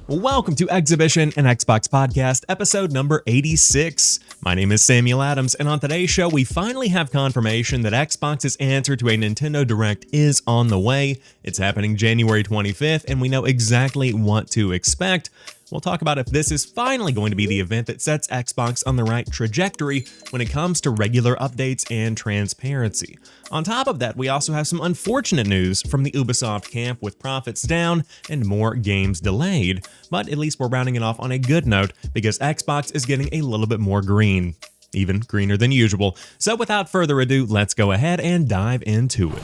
Welcome to Xhibition, an Xbox podcast, episode number 86. My name is Samuel Adams, and on today's show, we finally have confirmation that Xbox's answer to a Nintendo Direct is on the way. It's happening January 25th, and we know exactly what to expect. We'll talk about if this is finally going to be the event that sets Xbox on the right trajectory when it comes to regular updates and transparency. On top of that, we also have some unfortunate news from the Ubisoft camp with profits down and more games delayed. But at least we're rounding it off on a good note because Xbox is getting a little bit more green. Even greener than usual. So without further ado, let's go ahead and dive into it.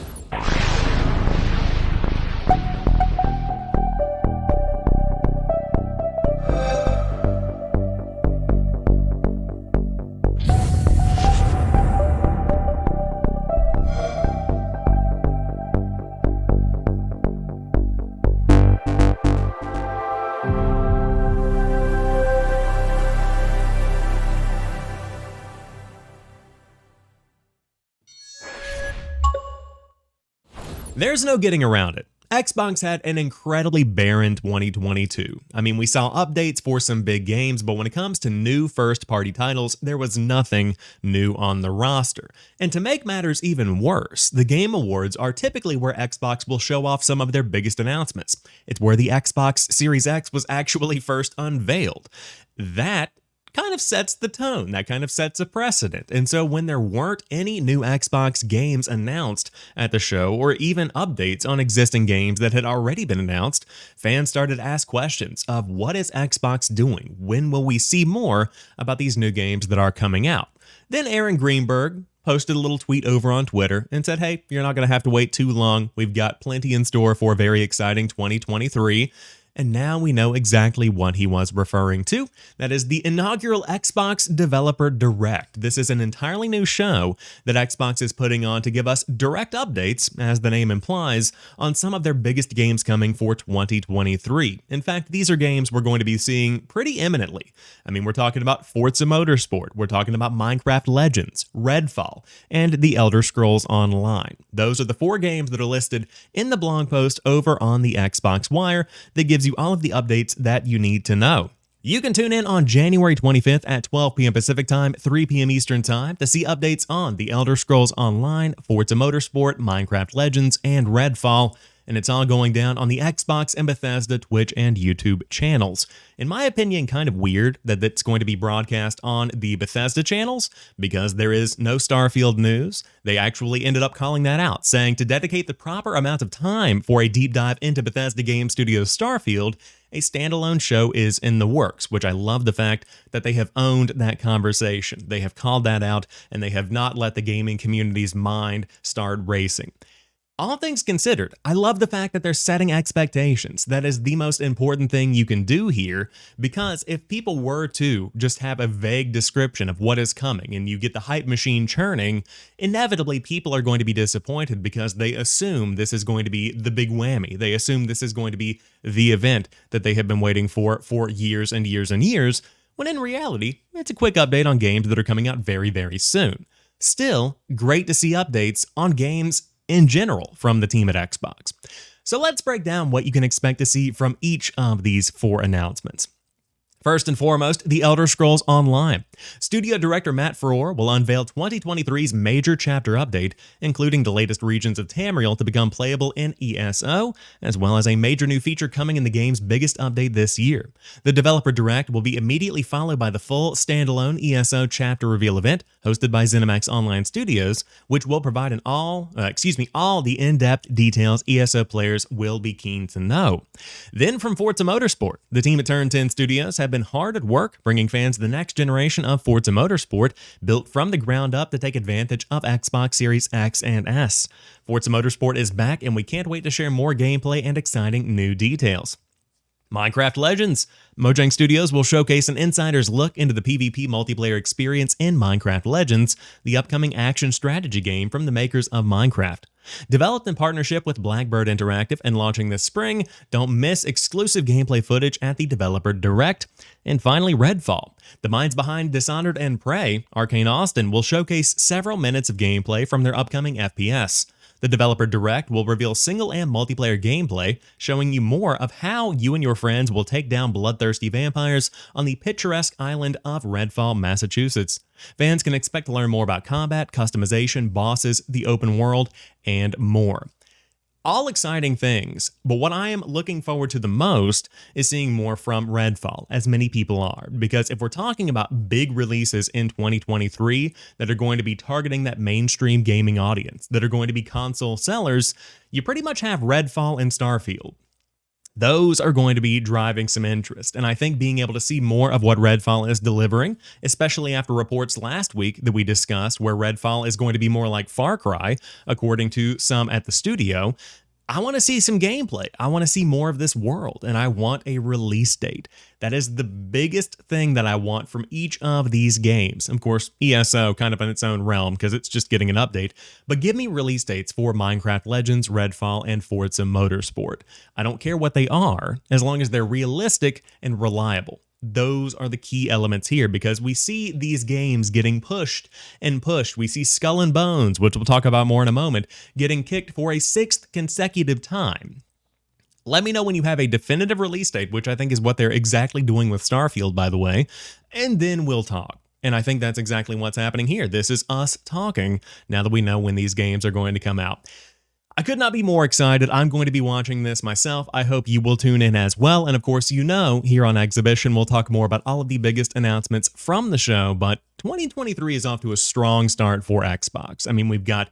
There's no getting around it. Xbox had an incredibly barren 2022. I mean, we saw updates for some big games, but when it comes to new first-party titles, there was nothing new on the roster. And to make matters even worse, the Game Awards are typically where Xbox will show off some of their biggest announcements. It's where the Xbox Series X was actually first unveiled. That kind of sets the tone, that kind of sets a precedent. And so when there weren't any new Xbox games announced at the show, or even updates on existing games that had already been announced, fans started to ask questions of what is Xbox doing? When will we see more about these new games that are coming out? Then Aaron Greenberg posted a little tweet over on Twitter and said, hey, you're not going to have to wait too long. We've got plenty in store for a very exciting 2023. And now we know exactly what he was referring to. That is the inaugural Xbox Developer Direct. This is an entirely new show that Xbox is putting on to give us direct updates, as the name implies, on some of their biggest games coming for 2023. In fact, these are games we're going to be seeing pretty imminently. I mean, we're talking about Forza Motorsport, we're talking about Minecraft Legends, Redfall, and The Elder Scrolls Online. Those are the 4 games that are listed in the blog post over on the Xbox Wire that gives you all of the updates that you need to know. You can tune in on January 25th at 12 p.m. Pacific Time, 3 p.m. Eastern Time to see updates on The Elder Scrolls Online, Forza Motorsport, Minecraft Legends, and Redfall. And it's all going down on the Xbox and Bethesda Twitch and YouTube channels. In my opinion, kind of weird that it's going to be broadcast on the Bethesda channels because there is no Starfield news. They actually ended up calling that out, saying to dedicate the proper amount of time for a deep dive into Bethesda Game Studios' Starfield, a standalone show is in the works, which I love the fact that they have owned that conversation. They have called that out, and they have not let the gaming community's mind start racing. All things considered, I love the fact that they're setting expectations. That is the most important thing you can do here, because if people were to just have a vague description of what is coming and you get the hype machine churning, inevitably people are going to be disappointed because they assume this is going to be the big whammy. They assume this is going to be the event that they have been waiting for years and years and years, when in reality, it's a quick update on games that are coming out very, very soon. Still, great to see updates on games in general from the team at Xbox. So let's break down what you can expect to see from each of these 4 announcements. First and foremost, The Elder Scrolls Online. Studio director Matt Faror will unveil 2023's major chapter update, including the latest regions of Tamriel to become playable in ESO, as well as a major new feature coming in the game's biggest update this year. The Developer Direct will be immediately followed by the full standalone ESO chapter reveal event hosted by ZeniMax Online Studios, which will provide all the in-depth details ESO players will be keen to know. Then from Forza Motorsport, the team at Turn 10 Studios have been hard at work bringing fans the next generation of Forza Motorsport, built from the ground up to take advantage of Xbox Series X and S. Forza Motorsport is back, and we can't wait to share more gameplay and exciting new details. Minecraft Legends. Mojang Studios will showcase an insider's look into the PvP multiplayer experience in Minecraft Legends, the upcoming action strategy game from the makers of Minecraft. Developed in partnership with Blackbird Interactive and launching this spring, don't miss exclusive gameplay footage at the Developer Direct. And finally, Redfall. The minds behind Dishonored and Prey, Arcane Austin, will showcase several minutes of gameplay from their upcoming FPS. The developer direct will reveal single and multiplayer gameplay, showing you more of how you and your friends will take down bloodthirsty vampires on the picturesque island of Redfall, Massachusetts. Fans can expect to learn more about combat, customization, bosses, the open world, and more. All exciting things, but what I am looking forward to the most is seeing more from Redfall, as many people are, because if we're talking about big releases in 2023 that are going to be targeting that mainstream gaming audience, that are going to be console sellers, you pretty much have Redfall and Starfield. Those are going to be driving some interest, and I think being able to see more of what Redfall is delivering, especially after reports last week that we discussed where Redfall is going to be more like Far Cry, according to some at the studio, I want to see some gameplay. I want to see more of this world, and I want a release date. That is the biggest thing that I want from each of these games. Of course, ESO kind of in its own realm because it's just getting an update, but give me release dates for Minecraft Legends, Redfall, and Forza Motorsport. I don't care what they are, as long as they're realistic and reliable. Those are the key elements here because we see these games getting pushed and pushed. We see Skull and Bones, which we'll talk about more in a moment, getting kicked for a 6th consecutive time. Let me know when you have a definitive release date, which I think is what they're exactly doing with Starfield, by the way, and then we'll talk. And I think that's exactly what's happening here. This is us talking now that we know when these games are going to come out. I could not be more excited. I'm going to be watching this myself. I hope you will tune in as well. And of course, you know, here on Xhibition, we'll talk more about all of the biggest announcements from the show, but 2023 is off to a strong start for Xbox. I mean, we've got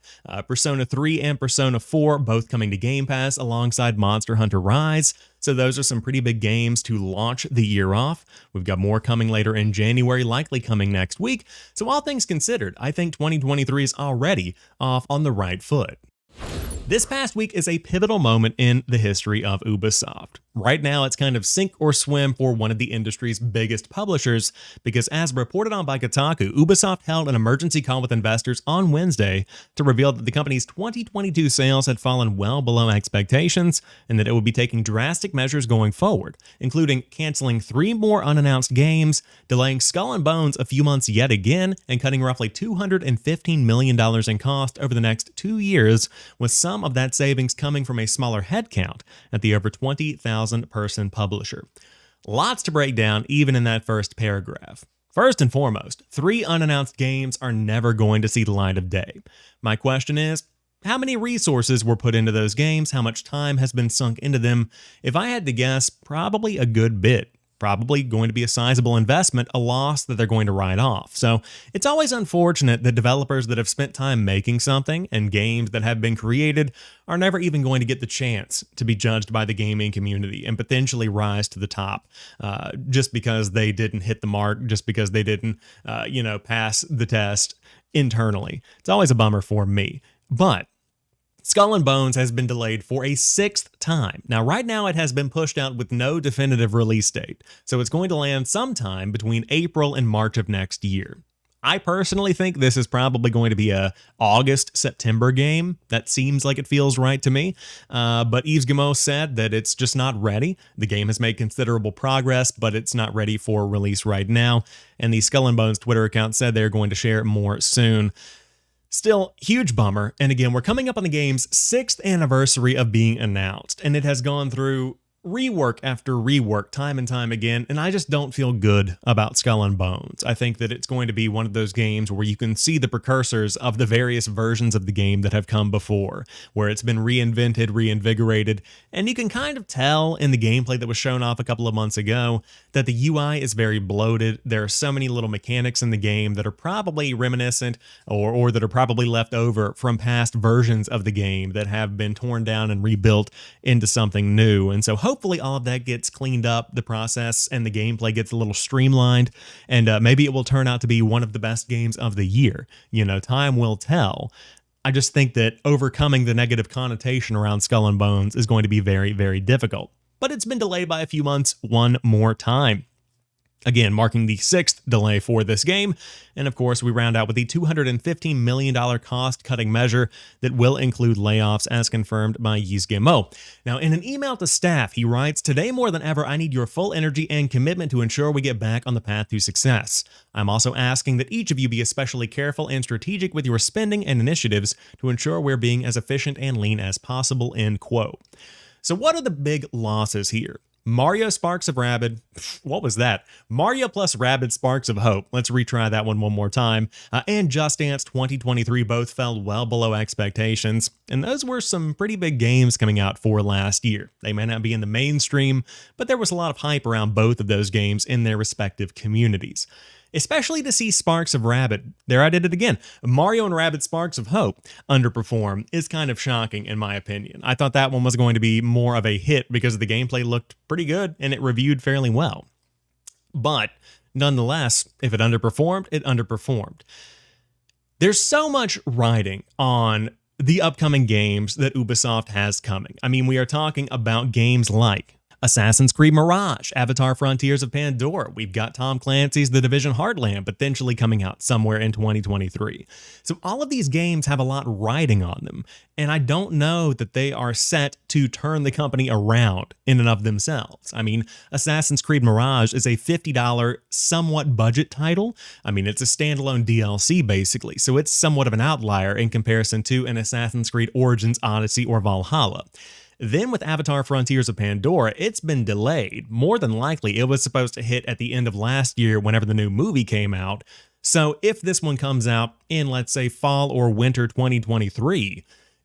Persona 3 and Persona 4 both coming to Game Pass alongside Monster Hunter Rise. So those are some pretty big games to launch the year off. We've got more coming later in January, likely coming next week. So all things considered, I think 2023 is already off on the right foot. This past week is a pivotal moment in the history of Ubisoft. Right now, it's kind of sink or swim for one of the industry's biggest publishers, because as reported on by Kotaku, Ubisoft held an emergency call with investors on Wednesday to reveal that the company's 2022 sales had fallen well below expectations and that it would be taking drastic measures going forward, including canceling 3 more unannounced games, delaying Skull and Bones a few months yet again, and cutting roughly $215 million in cost over the next 2 years, with some of that savings coming from a smaller headcount at the over 20,000 person publisher. Lots to break down even in that first paragraph. First and foremost, 3 unannounced games are never going to see the light of day. My question is, how many resources were put into those games? How much time has been sunk into them? If I had to guess, probably a good bit. Probably going to be a sizable investment, a loss that they're going to write off. So it's always unfortunate that developers that have spent time making something and games that have been created are never even going to get the chance to be judged by the gaming community and potentially rise to the top just because they didn't hit the mark, just because they didn't, pass the test internally. It's always a bummer for me. But Skull and Bones has been delayed for a 6th time. Now, right now, it has been pushed out with no definitive release date, so it's going to land sometime between April and March of next year. I personally think this is probably going to be a August-September game. That seems like it feels right to me, but Yves Guillemot said that it's just not ready. The game has made considerable progress, but it's not ready for release right now, and the Skull and Bones Twitter account said they're going to share more soon. Still, huge bummer, and again, we're coming up on the game's 6th anniversary of being announced, and it has gone through rework after rework time and time again, and I just don't feel good about Skull and Bones. I think that it's going to be one of those games where you can see the precursors of the various versions of the game that have come before, where it's been reinvented, reinvigorated, and you can kind of tell in the gameplay that was shown off a couple of months ago that the UI is very bloated. There are so many little mechanics in the game that are probably reminiscent or that are probably left over from past versions of the game that have been torn down and rebuilt into something new. And so hopefully all of that gets cleaned up, the process and the gameplay gets a little streamlined, and maybe it will turn out to be one of the best games of the year. Time will tell. I just think that overcoming the negative connotation around Skull and Bones is going to be very, very difficult. But it's been delayed by a few months one more time. again marking the 6th delay for this game. And of course, we round out with the $215 million cost-cutting measure that will include layoffs as confirmed by Xhibition. Now, in an email to staff, he writes, "Today more than ever, I need your full energy and commitment to ensure we get back on the path to success. I'm also asking that each of you be especially careful and strategic with your spending and initiatives to ensure we're being as efficient and lean as possible," end quote. So what are the big losses here? Mario Sparks of Rabid, what was that? Mario plus Rabid Sparks of Hope. Let's retry that one more time. And Just Dance 2023 both fell well below expectations, and those were some pretty big games coming out for last year. They may not be in the mainstream, but there was a lot of hype around both of those games in their respective communities. Especially to see Sparks of Rabid, there I did it again, Mario and Rabid Sparks of Hope underperform is kind of shocking in my opinion. I thought that one was going to be more of a hit because the gameplay looked pretty good and it reviewed fairly well. But nonetheless, if it underperformed, it underperformed. There's so much riding on the upcoming games that Ubisoft has coming. I mean, we are talking about games like Assassin's Creed Mirage, Avatar Frontiers of Pandora. We've got Tom Clancy's The Division Heartland potentially coming out somewhere in 2023. So all of these games have a lot riding on them, and I don't know that they are set to turn the company around in and of themselves. I mean, Assassin's Creed Mirage is a $50 somewhat budget title. I mean, it's a standalone DLC basically, so it's somewhat of an outlier in comparison to an Assassin's Creed Origins, Odyssey, or Valhalla. Then with Avatar Frontiers of Pandora, it's been delayed. More than likely, it was supposed to hit at the end of last year whenever the new movie came out. So if this one comes out in, let's say, fall or winter 2023,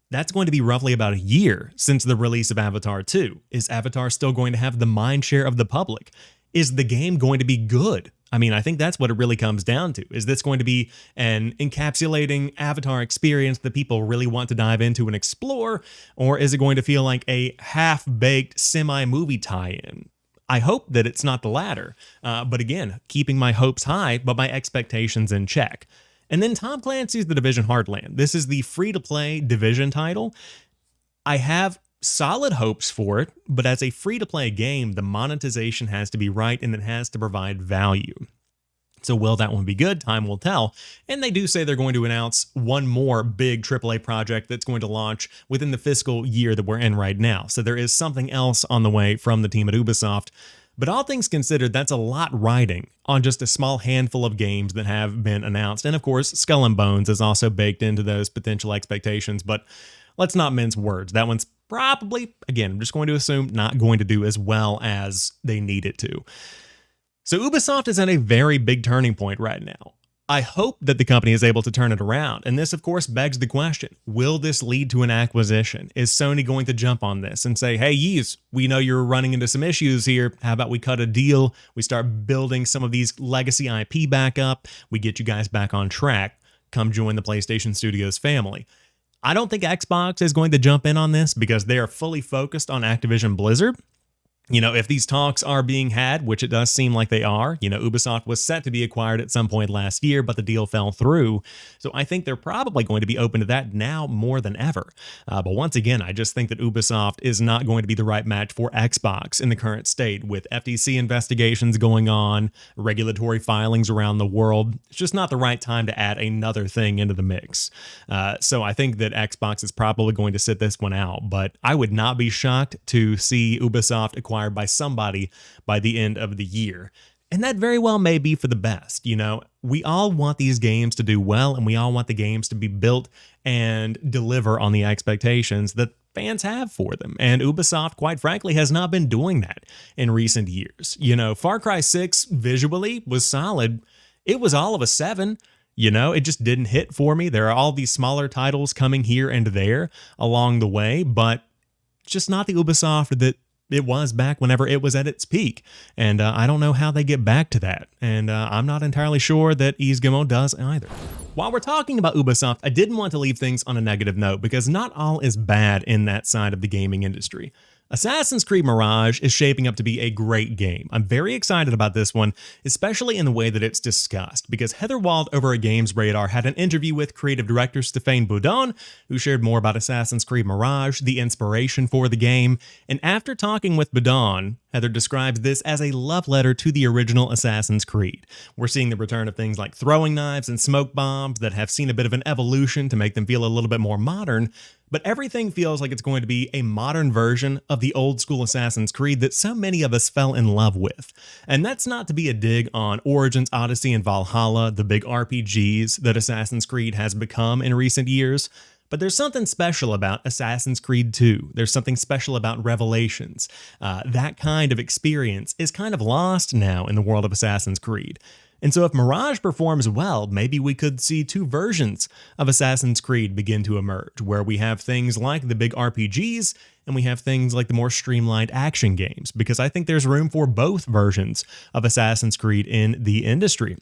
that's going to be roughly about a year since the release of Avatar 2. Is Avatar still going to have the mindshare of the public? Is the game going to be good? I mean, I think that's what it really comes down to. Is this going to be an encapsulating Avatar experience that people really want to dive into and explore? Or is it going to feel like a half-baked semi-movie tie-in? I hope that it's not the latter. But again, keeping my hopes high, but my expectations in check. And then Tom Clancy's The Division Heartland. This is the free-to-play Division title. I have solid hopes for it, but as a free-to-play game, the monetization has to be right and it has to provide value. So will that one be good? Time will tell. And they do say they're going to announce one more big AAA project that's going to launch within the fiscal year that we're in right now. So there is something else on the way from the team at Ubisoft. But all things considered, that's a lot riding on just a small handful of games that have been announced. And of course, Skull and Bones is also baked into those potential expectations, but let's not mince words. That one's probably, again, I'm just going to assume, not going to do as well as they need it to. So Ubisoft is at a very big turning point right now. I hope that the company is able to turn it around, and this of course begs the question, will this lead to an acquisition? Is Sony going to jump on this and say, hey Yeez, we know you're running into some issues here, how about we cut a deal, we start building some of these legacy IP back up, we get you guys back on track, come join the PlayStation Studios family. I don't think Xbox is going to jump in on this because they are fully focused on Activision Blizzard. You know, if these talks are being had, which it does seem like they are, you know, Ubisoft was set to be acquired at some point last year, but the deal fell through. So I think they're probably going to be open to that now more than ever. But once again, I just think that Ubisoft is not going to be the right match for Xbox in the current state with FTC investigations going on, regulatory filings around the world. It's just not the right time to add another thing into the mix. So I think that Xbox is probably going to sit this one out, but I would not be shocked to see Ubisoft acquired by somebody by the end of the year. And that very well may be for the best. You know, we all want these games to do well, and we all want the games to be built and deliver on the expectations that fans have for them. And Ubisoft, quite frankly, has not been doing that in recent years. You know, Far Cry 6 visually was solid. It was all of a 7. You know, it just didn't hit for me. There are all these smaller titles coming here and there along the way, but it's just not the Ubisoft that it was back whenever it was at its peak. And I don't know how they get back to that. And I'm not entirely sure that Xhibition does either. While we're talking about Ubisoft, I didn't want to leave things on a negative note because not all is bad in that side of the gaming industry. Assassin's Creed Mirage is shaping up to be a great game. I'm very excited about this one, especially in the way that it's discussed, because Heather Wald over at Games Radar had an interview with creative director Stéphane Boudon, who shared more about Assassin's Creed Mirage, the inspiration for the game, and after talking with Boudon, Heather describes this as a love letter to the original Assassin's Creed. We're seeing the return of things like throwing knives and smoke bombs that have seen a bit of an evolution to make them feel a little bit more modern, but everything feels like it's going to be a modern version of the old school Assassin's Creed that so many of us fell in love with. And that's not to be a dig on Origins, Odyssey, and Valhalla, the big RPGs that Assassin's Creed has become in recent years. But there's something special about Assassin's Creed 2. There's something special about Revelations. That kind of experience is kind of lost now in the world of Assassin's Creed. And so if Mirage performs well, maybe we could see two versions of Assassin's Creed begin to emerge, where we have things like the big RPGs and we have things like the more streamlined action games, because I think there's room for both versions of Assassin's Creed in the industry.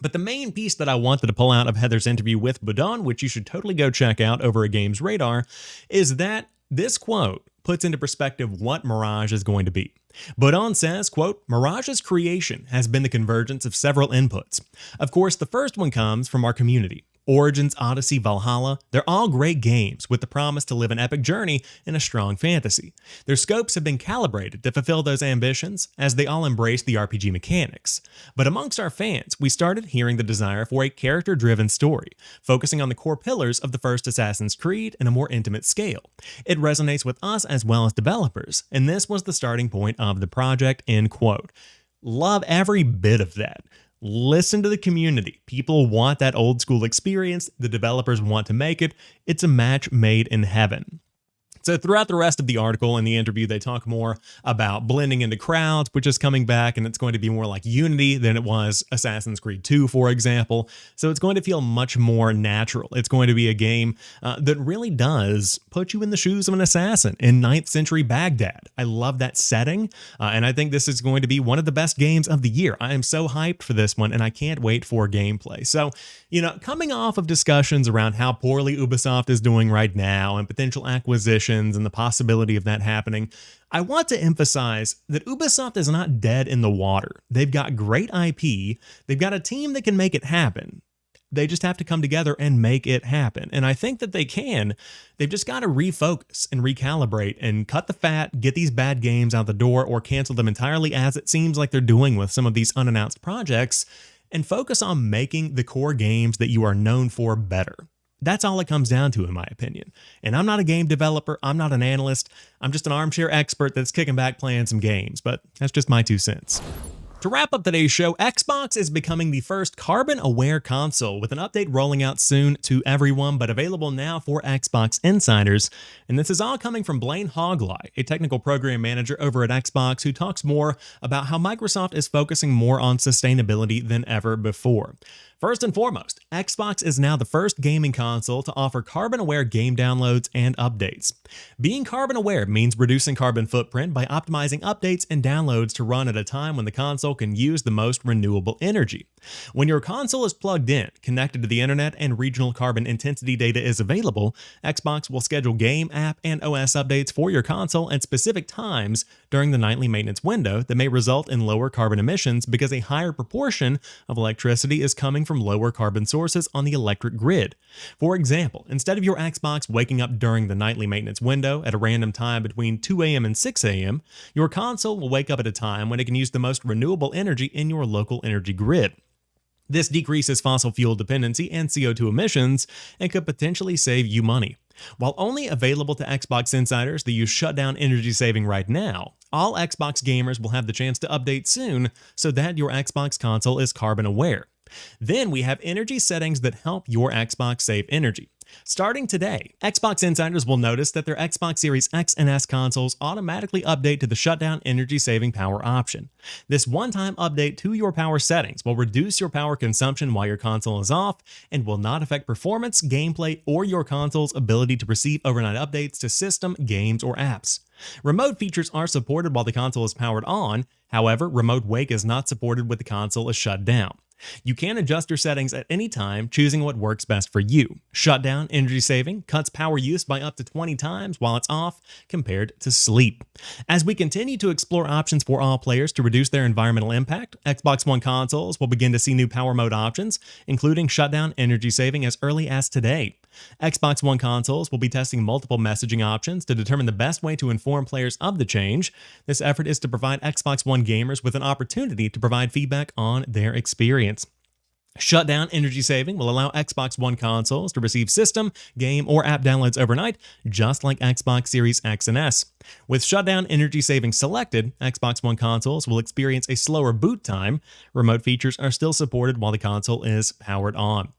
But the main piece that I wanted to pull out of Heather's interview with Bodon, which you should totally go check out over at Games Radar, is that this quote puts into perspective what Mirage is going to be. Bodon says, quote, "Mirage's creation has been the convergence of several inputs. Of course, the first one comes from our community. Origins, Odyssey, Valhalla, they're all great games with the promise to live an epic journey in a strong fantasy. Their scopes have been calibrated to fulfill those ambitions as they all embrace the RPG mechanics. But amongst our fans, we started hearing the desire for a character-driven story, focusing on the core pillars of the first Assassin's Creed in a more intimate scale. It resonates with us as well as developers, and this was the starting point of the project," end quote. Love every bit of that. Listen to the community. People want that old school experience. The developers want to make it. It's a match made in heaven. So throughout the rest of the article and the interview, they talk more about blending into crowds, which is coming back, and it's going to be more like Unity than it was Assassin's Creed 2, for example. So it's going to feel much more natural. It's going to be a game that really does put you in the shoes of an assassin in 9th century Baghdad. I love that setting, and I think this is going to be one of the best games of the year. I am so hyped for this one, and I can't wait for gameplay. So, coming off of discussions around how poorly Ubisoft is doing right now and potential acquisitions and the possibility of that happening, I want to emphasize that Ubisoft is not dead in the water. They've got great IP, they've got a team that can make it happen. They just have to come together and make it happen. And I think that they can. They've just got to refocus and recalibrate and cut the fat, get these bad games out the door or cancel them entirely, as it seems like they're doing with some of these unannounced projects, and focus on making the core games that you are known for better. That's all it comes down to, in my opinion. And I'm not a game developer, I'm not an analyst, I'm just an armchair expert that's kicking back playing some games, but that's just my 2 cents. To wrap up today's show, Xbox is becoming the first carbon-aware console, with an update rolling out soon to everyone, but available now for Xbox insiders. And this is all coming from Blaine Hogley, a technical program manager over at Xbox, who talks more about how Microsoft is focusing more on sustainability than ever before. First and foremost, Xbox is now the first gaming console to offer carbon-aware game downloads and updates. Being carbon-aware means reducing carbon footprint by optimizing updates and downloads to run at a time when the console can use the most renewable energy. When your console is plugged in, connected to the internet, and regional carbon intensity data is available, Xbox will schedule game, app, and OS updates for your console at specific times during the nightly maintenance window that may result in lower carbon emissions because a higher proportion of electricity is coming from lower carbon sources on the electric grid. For example, instead of your Xbox waking up during the nightly maintenance window at a random time between 2 a.m. and 6 a.m., your console will wake up at a time when it can use the most renewable energy in your local energy grid. This decreases fossil fuel dependency and CO2 emissions and could potentially save you money. While only available to Xbox insiders that use shutdown energy saving right now, all Xbox gamers will have the chance to update soon so that your Xbox console is carbon aware. Then we have energy settings that help your Xbox save energy. Starting today, Xbox insiders will notice that their Xbox Series X and S consoles automatically update to the shutdown energy saving power option. This one-time update to your power settings will reduce your power consumption while your console is off and will not affect performance, gameplay, or your console's ability to receive overnight updates to system, games, or apps. Remote features are supported while the console is powered on. However, remote wake is not supported when the console is shut down. You can adjust your settings at any time, choosing what works best for you. Shutdown energy saving cuts power use by up to 20 times while it's off compared to sleep. As we continue to explore options for all players to reduce their environmental impact, Xbox One consoles will begin to see new power mode options, including shutdown energy saving as early as today. Xbox One consoles will be testing multiple messaging options to determine the best way to inform players of the change. This effort is to provide Xbox One gamers with an opportunity to provide feedback on their experience. Shutdown energy saving will allow Xbox One consoles to receive system, game, or app downloads overnight, just like Xbox Series X and S. With shutdown energy saving selected, Xbox One consoles will experience a slower boot time. Remote features are still supported while the console is powered on.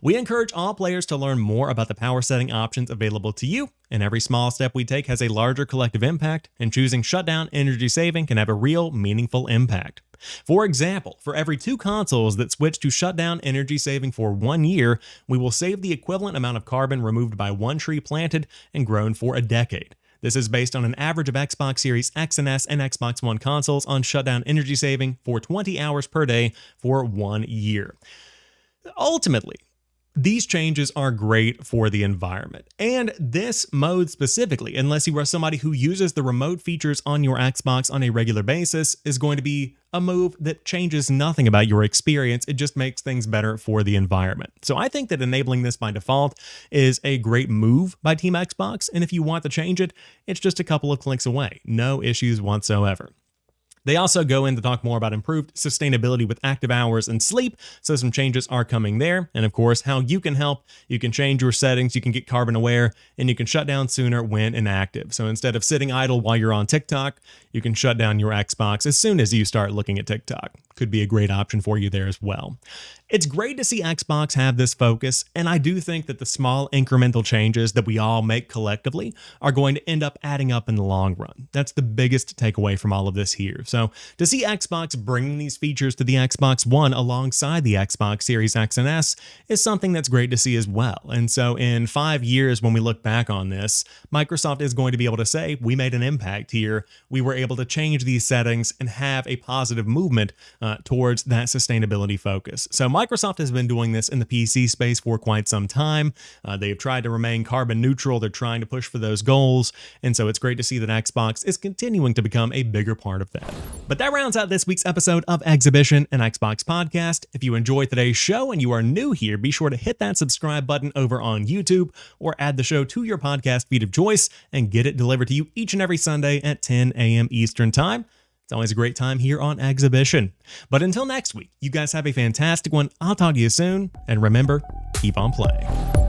We encourage all players to learn more about the power setting options available to you, and every small step we take has a larger collective impact, and choosing shutdown energy saving can have a real, meaningful impact. For example, for every 2 consoles that switch to shutdown energy saving for 1 year, we will save the equivalent amount of carbon removed by 1 tree planted and grown for a decade. This is based on an average of Xbox Series X and S and Xbox One consoles on shutdown energy saving for 20 hours per day for 1 year. Ultimately, these changes are great for the environment, and this mode specifically, unless you are somebody who uses the remote features on your Xbox on a regular basis, is going to be a move that changes nothing about your experience. It just makes things better for the environment. So I think that enabling this by default is a great move by Team Xbox, and if you want to change it, it's just a couple of clicks away. No issues whatsoever. They also go in to talk more about improved sustainability with active hours and sleep, so some changes are coming there. And of course, how you can help. You can change your settings, you can get carbon aware, and you can shut down sooner when inactive. So instead of sitting idle while you're on TikTok, you can shut down your Xbox as soon as you start looking at TikTok. Could be a great option for you there as well. It's great to see Xbox have this focus, and I do think that the small incremental changes that we all make collectively are going to end up adding up in the long run. That's the biggest takeaway from all of this here. So to see Xbox bringing these features to the Xbox One alongside the Xbox Series X and S is something that's great to see as well. And so in 5 years, when we look back on this, Microsoft is going to be able to say, we made an impact here. We were able to change these settings and have a positive movement towards that sustainability focus. So Microsoft has been doing this in the PC space for quite some time. They've tried to remain carbon neutral. They're trying to push for those goals. And so it's great to see that Xbox is continuing to become a bigger part of that. But that rounds out this week's episode of Xhibition, an Xbox podcast. If you enjoyed today's show and you are new here, be sure to hit that subscribe button over on YouTube or add the show to your podcast feed of choice and get it delivered to you each and every Sunday at 10 a.m. Eastern Time. It's always a great time here on Xhibition. But until next week, you guys have a fantastic one. I'll talk to you soon. And remember, keep on playing.